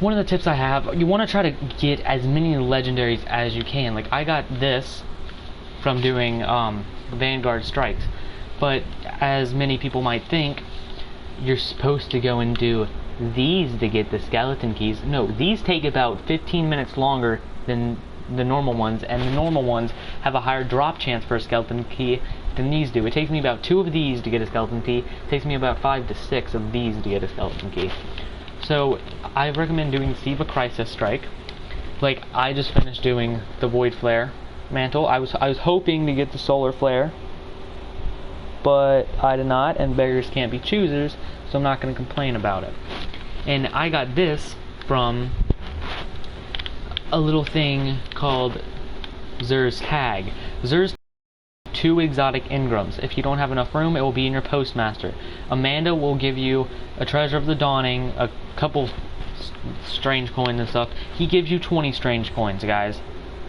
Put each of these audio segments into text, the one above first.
one of the tips I have, you want to try to get as many legendaries as you can. Like, I got this from doing Vanguard strikes, but as many people might think, you're supposed to go and do these to get the skeleton keys. No, these take about 15 minutes longer than the normal ones, and the normal ones have a higher drop chance for a skeleton key than these do. It takes me about 2 of these to get a skeleton key. It takes me about 5 to 6 of these to get a skeleton key. So I recommend doing Siva Crisis Strike. Like, I just finished doing the Void Flare mantle. I was hoping to get the Solar Flare, but I did not, and beggars can't be choosers, so I'm not going to complain about it. And I got this from a little thing called Xur's Tag. Xur's 2 exotic engrams. If you don't have enough room, it will be in your postmaster. Amanda will give you a Treasure of the Dawning, a couple strange coins and stuff. He gives you 20 strange coins, guys.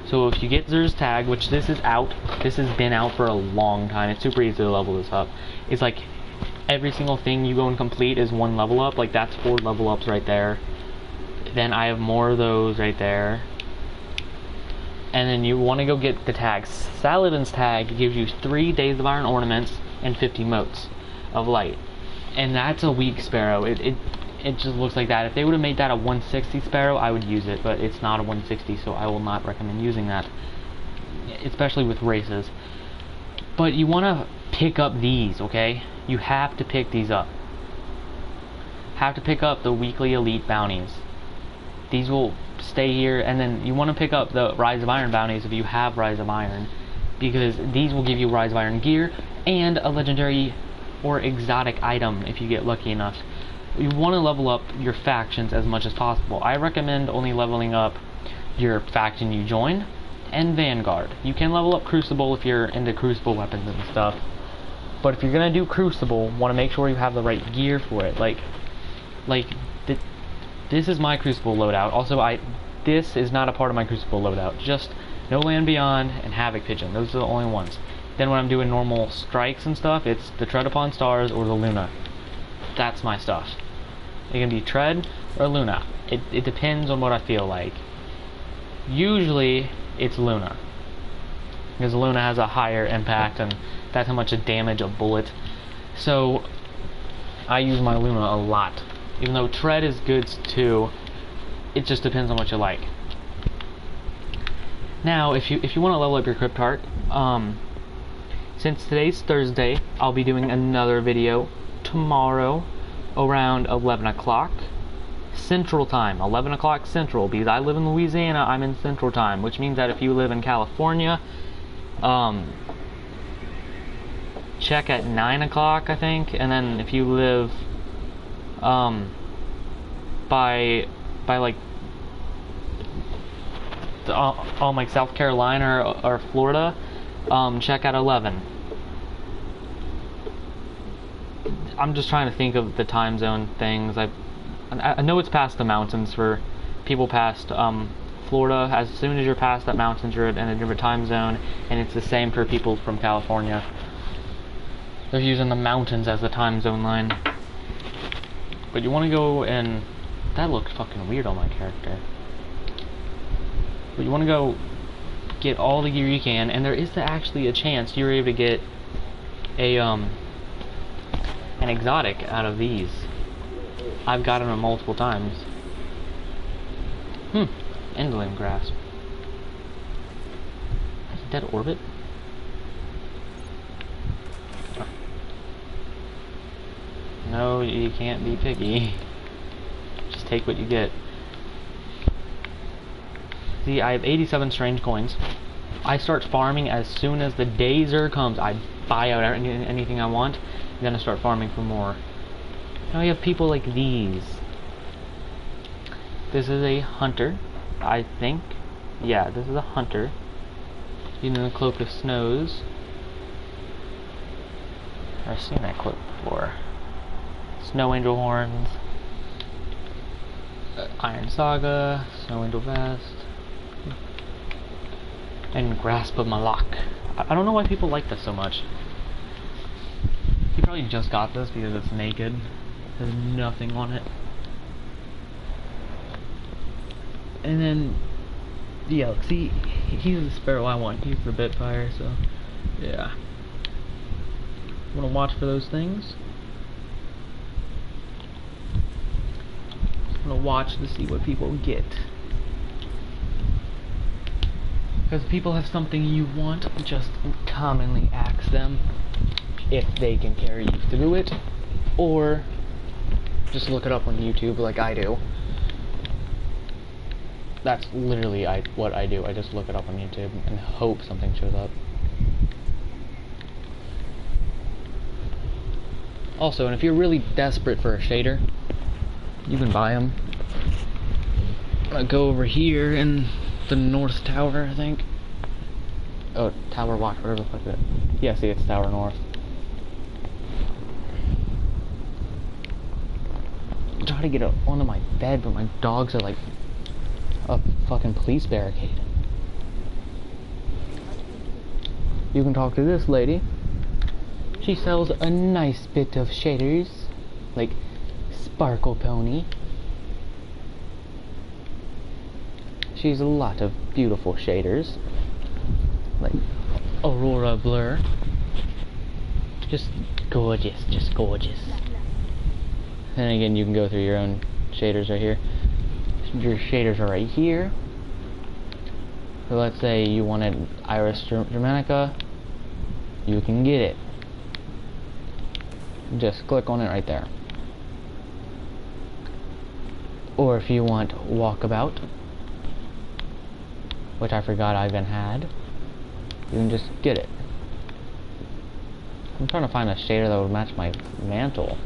So if you get Xur's Tag, which this is out, this has been out for a long time, it's super easy to level this up. It's like every single thing you go and complete is 1 level up. Like, that's 4 level ups right there. Then I have more of those right there. And then you want to go get the tag. Saladin's Tag gives you 3 Days of Iron Ornaments and 50 motes of light. And that's a weak Sparrow. It just looks like that. If they would have made that a 160 Sparrow, I would use it, but it's not a 160, so I will not recommend using that, especially with races. But you want to pick up these, okay? You have to pick these up. Have to pick up the weekly elite bounties. These will stay here, and then you want to pick up the Rise of Iron bounties if you have Rise of Iron, because these will give you Rise of Iron gear and a legendary or exotic item if you get lucky enough. You want to level up your factions as much as possible. I recommend only leveling up your faction you join and Vanguard. You can level up Crucible if you're into Crucible weapons and stuff, but if you're gonna do Crucible, want to make sure you have the right gear for it. Like this is my Crucible loadout. Also, this is not a part of my Crucible loadout. Just No Land Beyond and Havoc Pigeon. Those are the only ones. Then when I'm doing normal strikes and stuff, it's the Tread Upon Stars or the Luna. That's my stuff. It can be Tread or Luna. It depends on what I feel like. Usually, it's Luna, because Luna has a higher impact, and that's how much a damage a bullet. So I use my Luna a lot. Even though Tread is good too, it just depends on what you like. Now, if you want to level up your Cryptarch, since today's Thursday, I'll be doing another video tomorrow around 11 o'clock Central Time. 11 o'clock Central, because I live in Louisiana, I'm in Central Time, which means that if you live in California, check at 9 o'clock, I think, and then if you live by like like South Carolina or Florida, check at 11. I'm just trying to think of the time zone things. I know it's past the mountains for people past Florida. As soon as you're past that mountains, you're in a different time zone, and it's the same for people from California. They're using the mountains as the time zone line. But you want to go and... That looks fucking weird on my character. But you want to go get all the gear you can, and there is actually a chance you're able to get a an exotic out of these. I've gotten them multiple times. Endling Grasp. That's a dead orbit? No, you can't be picky. Just take what you get. See, I have 87 strange coins. I start farming as soon as the Dazer comes. I buy out anything I want, and then I start farming for more. Now you have people like these. This is a hunter, I think. Yeah, this is a hunter. Using the Cloak of Snows. I've seen that cloak before. Snow Angel Horns. Iron Saga. Snow Angel Vest. And Grasp of Malak. I don't know why people like this so much. You probably just got this because it's naked. There's nothing on it. And then, yeah, see, he's the sparrow I want. He's the Bitfire, so, yeah. I'm gonna watch for those things. I'm gonna watch to see what people get. Because people have something you want, just commonly ask them if they can carry you through it, or just look it up on YouTube like I do. That's literally what I do. I just look it up on YouTube and hope something shows up. Also, and if you're really desperate for a shader, you can buy them. I go over here in the North Tower, I think. Oh, Tower Watch, whatever the fuck it is. Yeah, see, it's Tower North. I try to get up onto my bed, but my dogs are like a fucking police barricade. You can talk to this lady. She sells a nice bit of shaders, like Sparkle Pony. She's a lot of beautiful shaders, like Aurora Blur. Just gorgeous, just gorgeous. And again, you can go through your own shaders right here. Your shaders are right here. So let's say you wanted Iris Germanica, you can get it. Just click on it right there. Or if you want Walkabout, which I forgot I even had, you can just get it. I'm trying to find a shader that would match my mantle.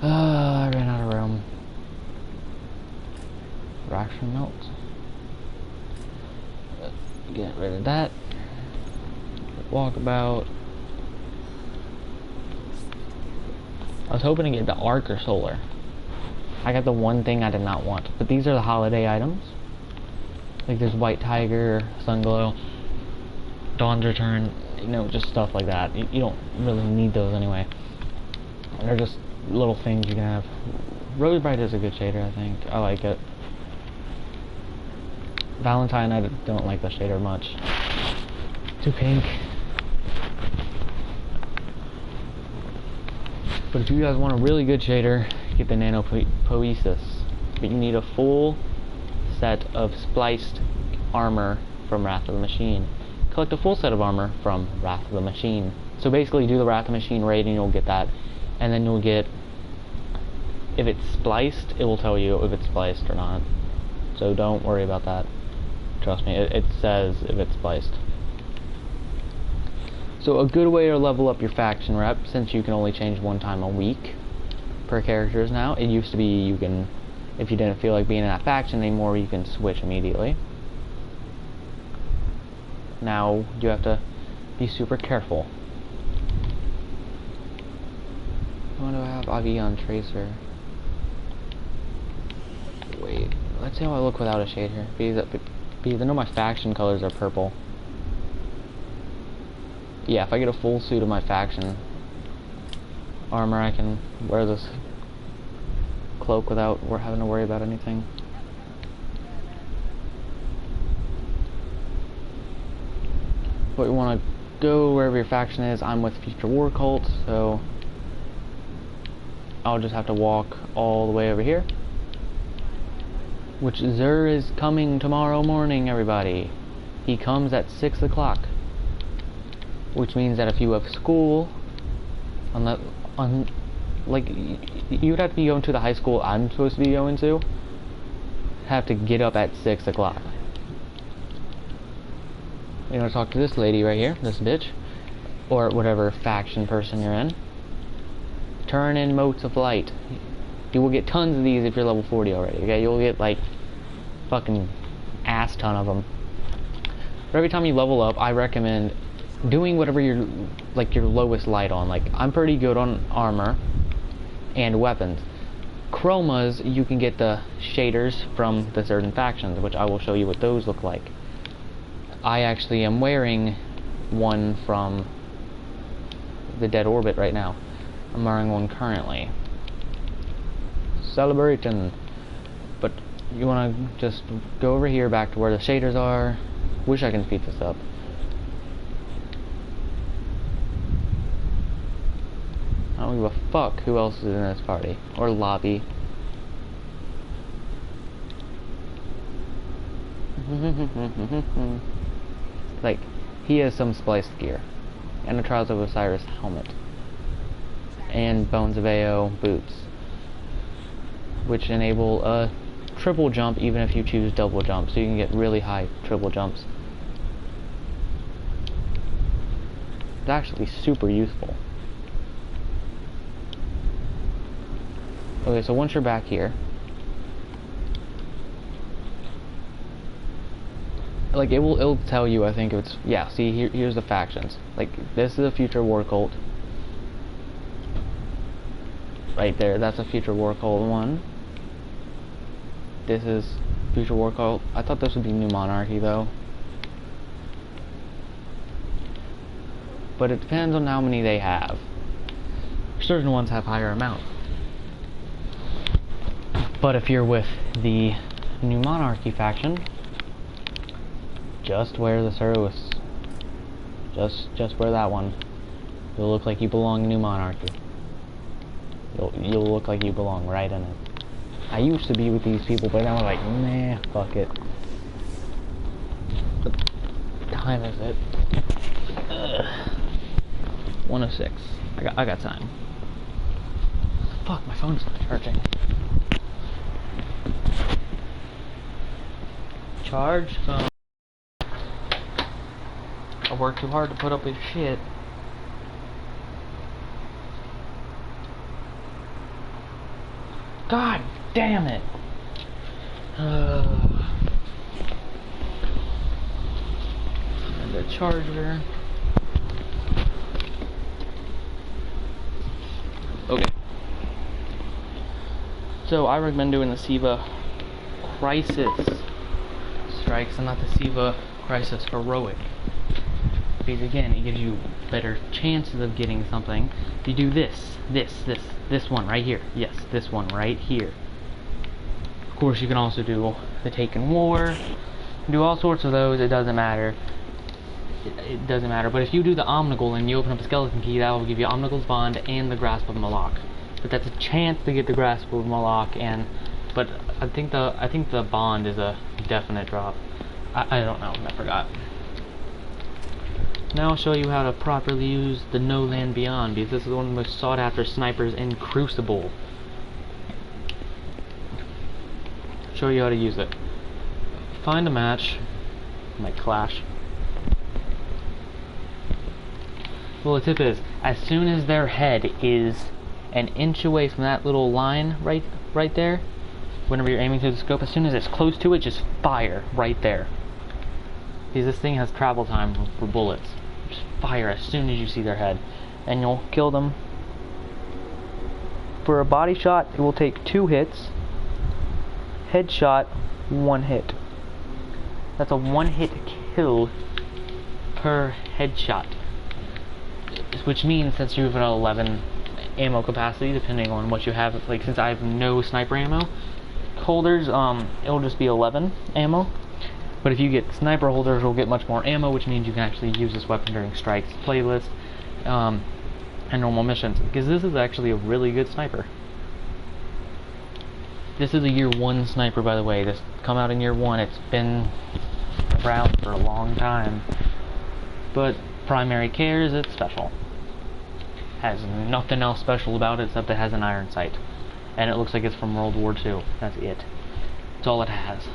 I ran out of room. Fraction melt. Get rid of that. Walkabout. I was hoping to get the Arc or Solar. I got the one thing I did not want. But these are the holiday items. Like there's White Tiger, Sunglow, Dawn's Return, you know, just stuff like that. You don't really need those anyway. They're just little things you can have. Rose Bright is a good shader, I think. I like it. Valentine, I don't like the shader much. Too pink. But if you guys want a really good shader, get the Nano Poesis. But you need a full set of spliced armor from Wrath of the Machine. Collect a full set of armor from Wrath of the Machine. So basically do the Wrath of the Machine raid and you'll get that. And then you'll get, if it's spliced, it will tell you if it's spliced or not. So don't worry about that. Trust me, it says if it's spliced. So a good way to level up your faction rep, since you can only change one time a week per characters now, it used to be you can, if you didn't feel like being in that faction anymore, you can switch immediately. Now you have to be super careful. What do I have? Avion Tracer. Wait, let's see how I look without a shade here. Because I know my faction colors are purple. Yeah, if I get a full suit of my faction armor, I can wear this cloak without having to worry about anything. But you want to go wherever your faction is. I'm with Future War Cult, so I'll just have to walk all the way over here. Which Xur is coming tomorrow morning, everybody. He comes at 6 o'clock. Which means that if you have school, like, you would have to be going to the high school I'm supposed to be going to, have to get up at 6 o'clock. You're gonna talk to this lady right here, this bitch, or whatever faction person you're in. Turn in Motes of Light. You will get tons of these if you're level 40 already, okay? You'll get, like, fucking ass ton of them. But every time you level up, I recommend doing whatever your lowest light on. Like, I'm pretty good on armor and weapons. Chromas, you can get the shaders from the certain factions, which I will show you what those look like. I actually am wearing one from the Dead Orbit right now. I'm wearing one currently. Celebration. But you want to just go over here back to where the shaders are. Wish I can speed this up. I don't give a fuck who else is in this party or lobby. Like, he has some spliced gear and a Trials of Osiris helmet and Bones of AO boots, which enable a triple jump even if you choose double jump, so you can get really high triple jumps. It's actually super useful. Okay, so once you're back here, like it'll tell you, I think it's, yeah, see here's the factions. Like, this is a future war cult. Right there, that's a future war cult one. This is future war cult. I thought this would be New Monarchy though. But it depends on how many they have. Certain ones have higher amounts. But if you're with the New Monarchy faction, just wear the service. Just wear that one. You'll look like you belong in New Monarchy. You'll look like you belong right in it. I used to be with these people, but now I'm like, nah, fuck it. What time is it? 1:06. I got time. Fuck, my phone's not charging. Charge phone. I worked too hard to put up with shit. God damn it! And the charger. Okay. So I recommend doing the SIVA Crisis strikes and not the SIVA Crisis Heroic. Because again, it gives you better chances of getting something. If you do this one right here. Yes, this one right here. Of course, you can also do the Taken War. Do all sorts of those. It doesn't matter. It doesn't matter. But if you do the Omnigul and you open up a skeleton key, that will give you Omnigul's Bond and the Grasp of Malak. But that's a chance to get the Grasp of Malak, but I think the Bond is a definite drop. I don't know. I forgot. Now I'll show you how to properly use the No Land Beyond, because this is one of the most sought after snipers in Crucible. Show you how to use it. Find a match. Might clash. Well, the tip is, as soon as their head is an inch away from that little line right there, whenever you're aiming through the scope, as soon as it's close to it, just fire right there. Because this thing has travel time for bullets. Just fire as soon as you see their head, and you'll kill them. For a body shot, it will take 2 hits. Headshot, 1 hit. That's a 1-hit kill per headshot. Which means that you have an 11 ammo capacity, depending on what you have. Like, since I have no sniper ammo holders, it'll just be 11 ammo. But if you get sniper holders, you'll get much more ammo, which means you can actually use this weapon during strikes, playlists, and normal missions. Because this is actually a really good sniper. This is a year 1 sniper, by the way. This come out in year 1. It's been around for a long time. But primary cares, it's special. Has nothing else special about it except it has an iron sight. And it looks like it's from World War II. That's it. That's all it has.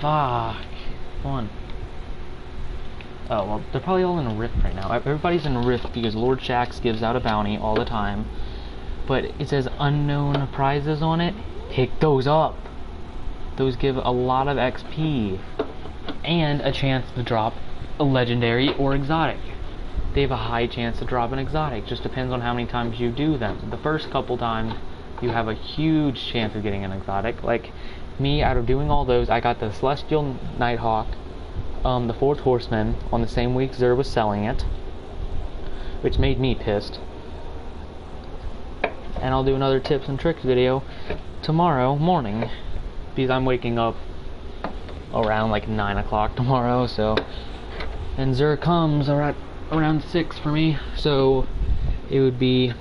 Fuck. Fun. Oh, well, they're probably all in a rift right now. Everybody's in a rift because Lord Shaxx gives out a bounty all the time. But it says unknown prizes on it. Pick those up. Those give a lot of XP. And a chance to drop a legendary or exotic. They have a high chance to drop an exotic. Just depends on how many times you do them. The first couple times, you have a huge chance of getting an exotic. Like me, out of doing all those, I got the Celestial Nighthawk, the 4th Horseman, on the same week Xur was selling it, which made me pissed. and I'll do another tips and tricks video tomorrow morning, because I'm waking up around like 9 o'clock tomorrow, so, and Xur comes around 6 for me, so it would be,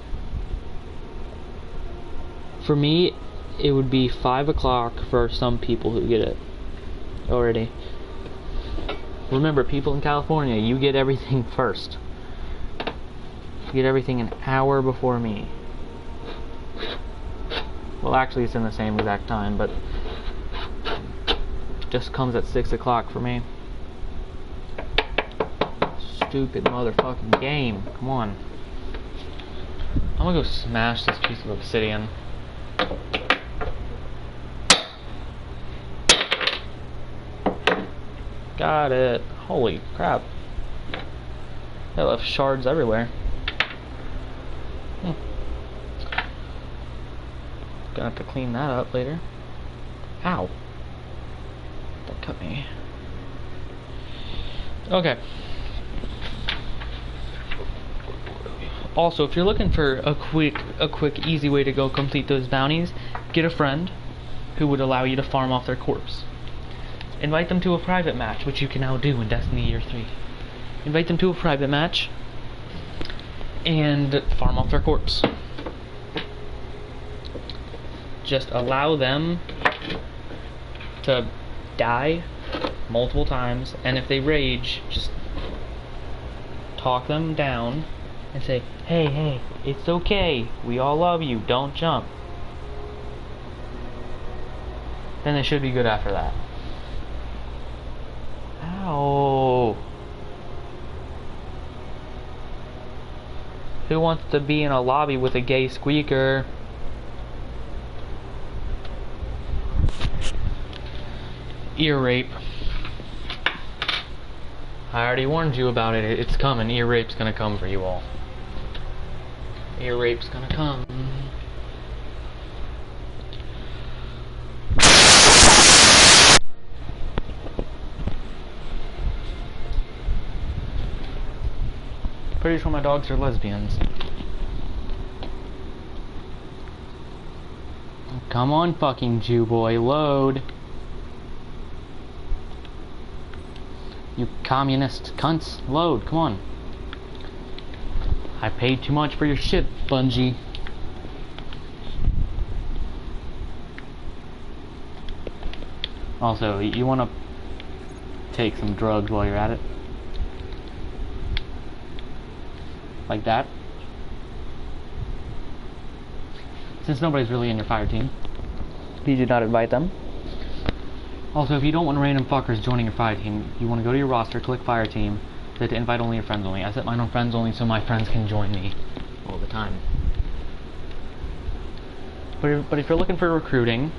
for me, it would be 5 o'clock for some people who get it already. Remember, people in California, you get everything first. You get everything an hour before me. Well, actually, it's in the same exact time, but it just comes at 6 o'clock for me. Stupid motherfucking game. Come on. I'm gonna go smash this piece of obsidian. Got it. Holy crap. I left shards everywhere. Gonna have to clean that up later. Ow. That cut me. Okay. Also, if you're looking for a quick, easy way to go complete those bounties, get a friend who would allow you to farm off their corpse. Invite them to a private match, which you can now do in Destiny Year 3. Invite them to a private match and farm off their corpse. Just allow them to die multiple times, and if they rage, just talk them down and say, hey, it's okay, we all love you, don't jump. Then they should be good after that. Ow. Who wants to be in a lobby with a gay squeaker? Ear rape. I already warned you about it. It's coming. Ear rape's gonna come for you all. Ear rape's gonna come. Pretty sure my dogs are lesbians. Come on, fucking Jew boy, load. You communist cunts, load, come on. I paid too much for your shit, Bungie. Also, you wanna take some drugs while you're at it? Like that. Since nobody's really in your fire team, please do not invite them. Also, if you don't want random fuckers joining your fire team, you want to go to your roster, click fire team, set to invite only your friends only. I set mine on friends only so my friends can join me all the time. But if you're looking for recruiting,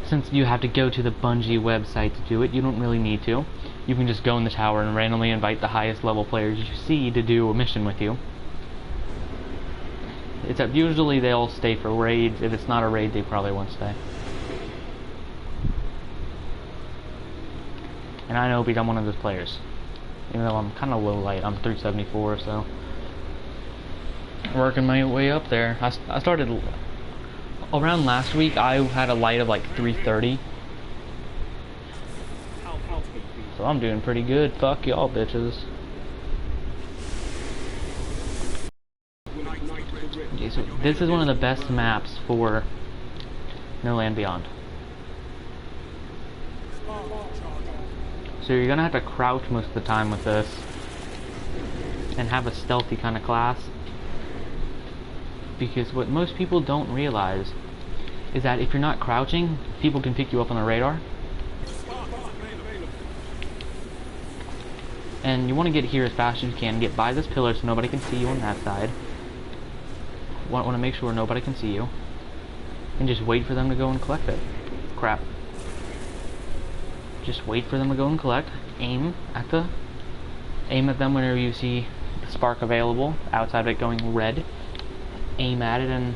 since you have to go to the Bungie website to do it, you don't really need to. You can just go in the tower and randomly invite the highest level players you see to do a mission with you. Except usually they'll stay for raids. If it's not a raid, they probably won't stay. And I know because I'm one of those players. Even though I'm kind of low light, I'm 374, so working my way up there. I started around last week. I had a light of like 330. So I'm doing pretty good. Fuck y'all bitches. Okay, so this is one of the best maps for No Land Beyond. So you're gonna have to crouch most of the time with this and have a stealthy kind of class, because what most people don't realize is that if you're not crouching, people can pick you up on the radar. And you want to get here as fast as you can, get by this pillar so nobody can see you on that side. Want to make sure nobody can see you, and just wait for them to go and collect it. Crap. Just wait for them to go and collect. Aim at them whenever you see the spark available outside of it going red. Aim at it, and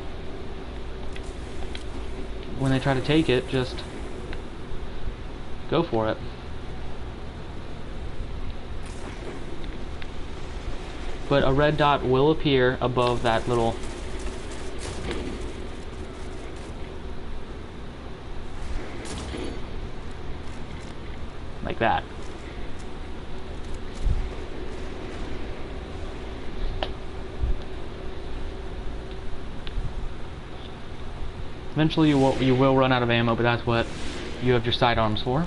when they try to take it, just go for it. But a red dot will appear above that little like that. Eventually you will run out of ammo, but that's what you have your sidearms for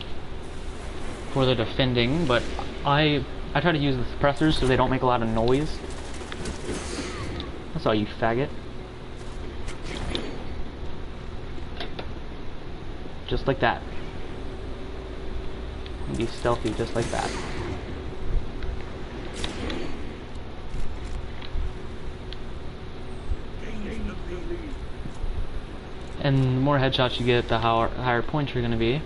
the defending. But I try to use the suppressors so they don't make a lot of noise. That's all, you faggot. Just like that. And be stealthy just like that. And the more headshots you get, the higher points you're going to be.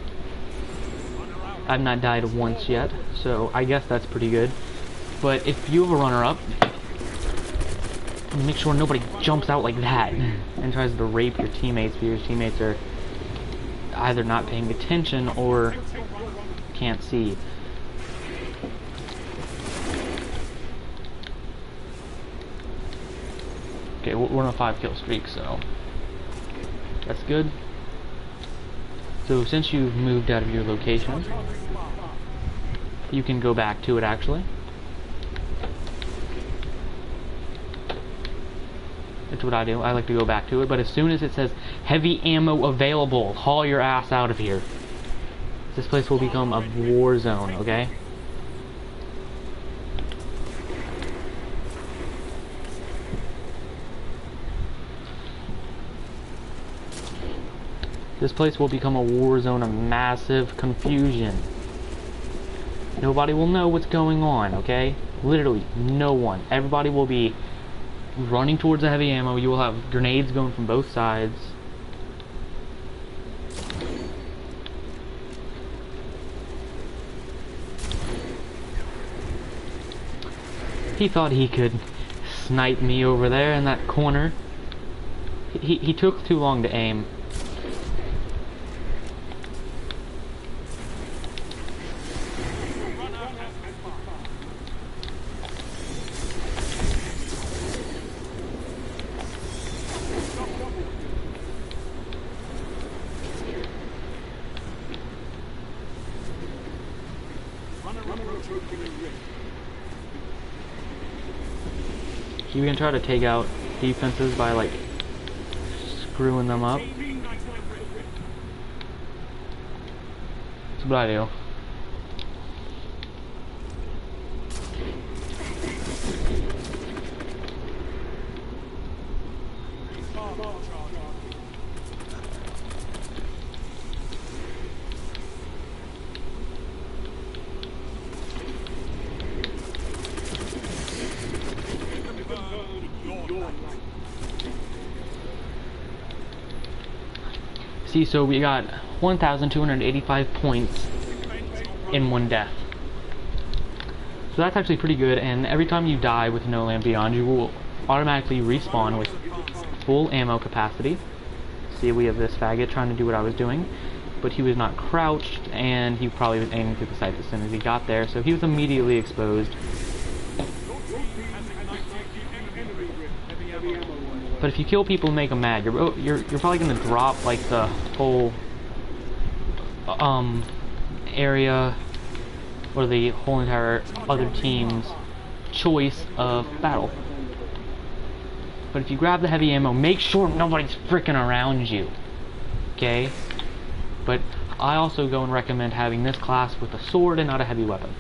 I've not died once yet, so I guess that's pretty good. But if you have a runner-up, make sure nobody jumps out like that and tries to rape your teammates, because your teammates are either not paying attention or can't see. Okay, we're on a 5-kill streak, so that's good. So since you've moved out of your location, you can go back to it actually. That's what I do. I like to go back to it, but as soon as it says heavy ammo available, haul your ass out of here. This place will become a war zone, okay? This place will become a war zone of massive confusion. Nobody will know what's going on, okay? Literally, no one. Everybody will be running towards the heavy ammo. You will have grenades going from both sides. He thought he could snipe me over there in that corner. He took too long to aim. You can try to take out defenses by like screwing them up. That's what I do. See, so we got 1,285 points in one death. So that's actually pretty good, and every time you die with No Land Beyond, you will automatically respawn with full ammo capacity. See, we have this faggot trying to do what I was doing, but he was not crouched, and he probably was aiming through the sights as soon as he got there, so he was immediately exposed. But if you kill people and make them mad, you're probably gonna drop like the whole area or the whole entire other team's choice of battle. But if you grab the heavy ammo, make sure nobody's freaking around you. Okay? But I also go and recommend having this class with a sword and not a heavy weapon.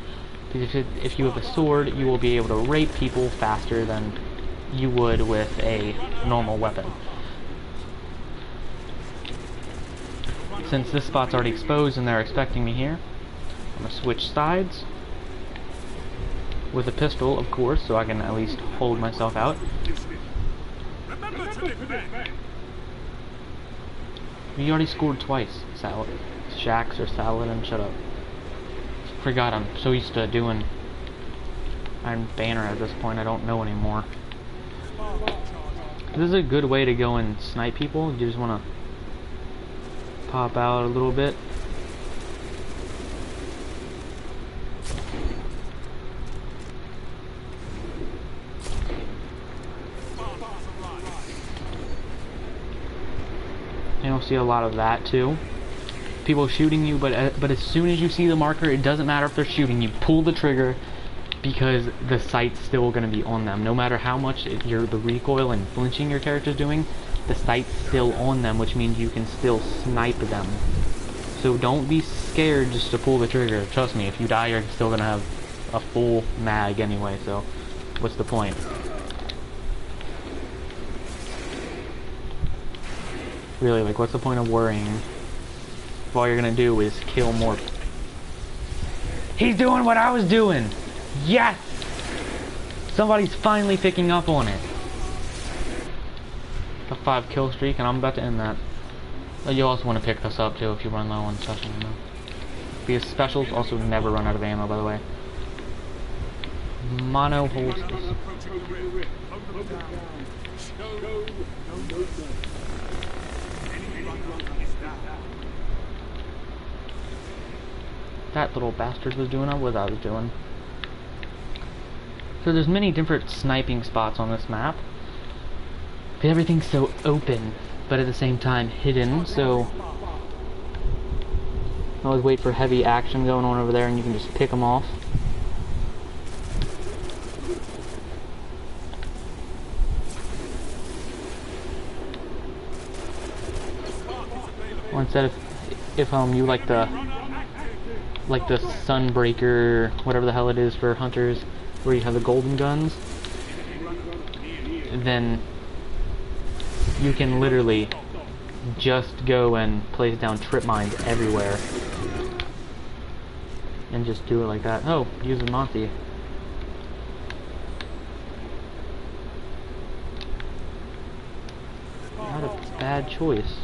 Because if you have a sword, you will be able to rape people faster than you would with a normal weapon. Since this spot's already exposed and they're expecting me here, I'm gonna switch sides with a pistol, of course, so I can at least hold myself out. You already scored twice, Salad. Shax or Salad, and shut up. Forgot, I'm so used to doing Iron Banner at this point, I don't know anymore. This is a good way to go and snipe people. You just want to pop out a little bit. You'll see a lot of that too. people shooting you, but as soon as you see the marker, it doesn't matter if they're shooting you. Pull the trigger, because the sight's still going to be on them. No matter how much the recoil and flinching your character's doing, the sight's still on them, which means you can still snipe them. So don't be scared just to pull the trigger. Trust me, if you die, you're still going to have a full mag anyway, so what's the point? Really, like, what's the point of worrying if all you're going to do is kill more? He's doing what I was doing! Yes! Somebody's finally picking up on it. A 5 kill streak, and I'm about to end that. But you also want to pick this up too if you run low on special ammo. Because specials also never run out of ammo, by the way. Mono holds this. That little bastard was doing what I was doing. So there's many different sniping spots on this map. But everything's so open, but at the same time hidden, so always wait for heavy action going on over there and you can just pick them off. Or instead if you like the Sunbreaker, whatever the hell it is for hunters, where you have the golden guns, then you can literally just go and place down trip mines everywhere and just do it like that. Oh, use the Monty. Not a bad choice.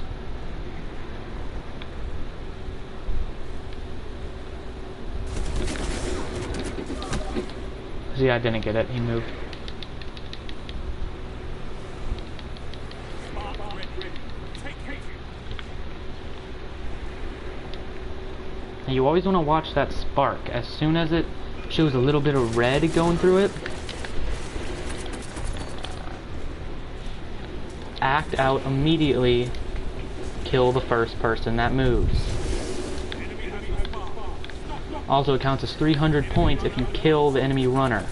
See, I didn't get it. He moved. And you always want to watch that spark. As soon as it shows a little bit of red going through it, act out immediately. Kill the first person that moves. Also, it counts as 300 points if you kill the enemy runner.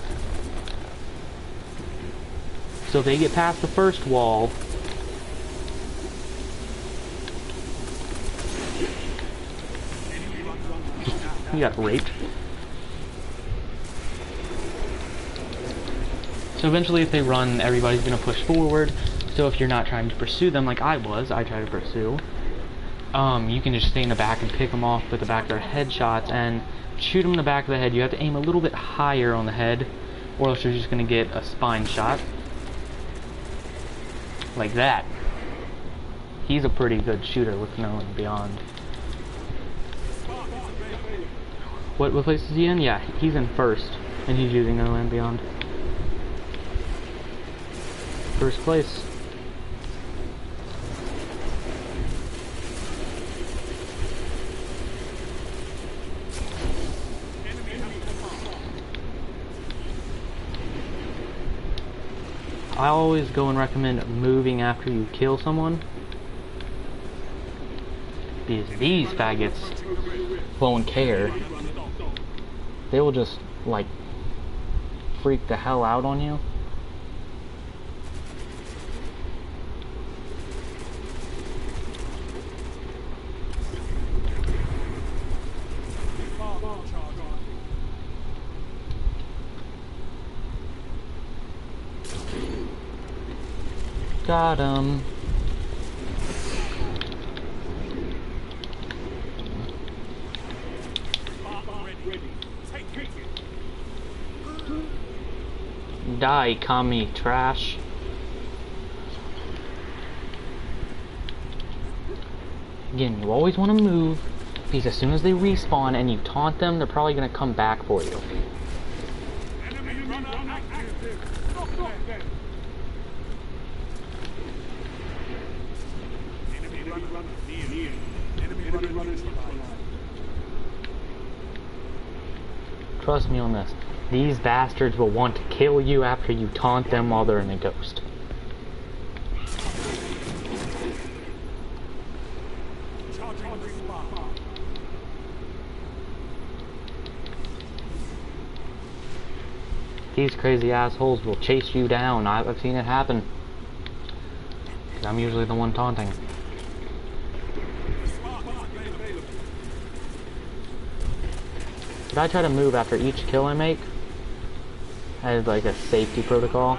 So if they get past the first wall, he got raped. So eventually if they run, everybody's going to push forward. So if you're not trying to pursue them like I try to pursue, you can just stay in the back and pick them off with the back of their headshots and shoot them in the back of the head. You have to aim a little bit higher on the head, or else you're just going to get a spine shot. Like that. He's a pretty good shooter with No and Beyond. What place is he in? Yeah, he's in first, and he's using No and Beyond. First place. I always go and recommend moving after you kill someone, because these faggots won't care. They will just, like, freak the hell out on you. Got him. Die, commie trash. Again, you always want to move, because as soon as they respawn and you taunt them, they're probably going to come back for you. Trust me on this. These bastards will want to kill you after you taunt them while they're in a ghost. these crazy assholes will chase you down. I've seen it happen. I'm usually the one taunting. Should I try to move after each kill I make? As like a safety protocol?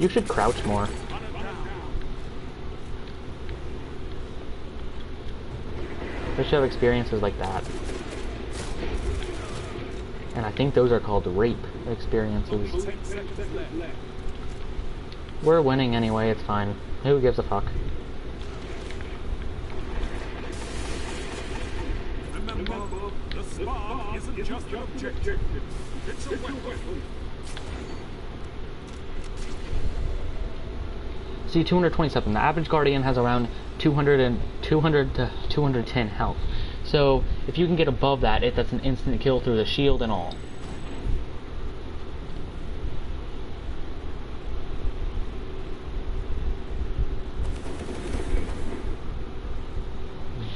You should crouch more. They should have experiences like that. And I think those are called rape experiences. We're winning anyway, it's fine. Who gives a fuck? Remember, the spar isn't just an objective. It's a weapon. See, 227. The average Guardian has around 200 to 210 health. So, if you can get above that, that's an instant kill through the shield and all.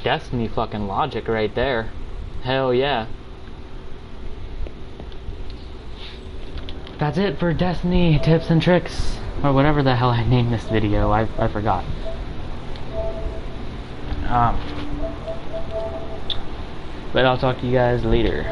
Destiny fucking logic right there. Hell yeah. That's it for Destiny tips and tricks. Or whatever the hell I named this video. I forgot. But I'll talk to you guys later.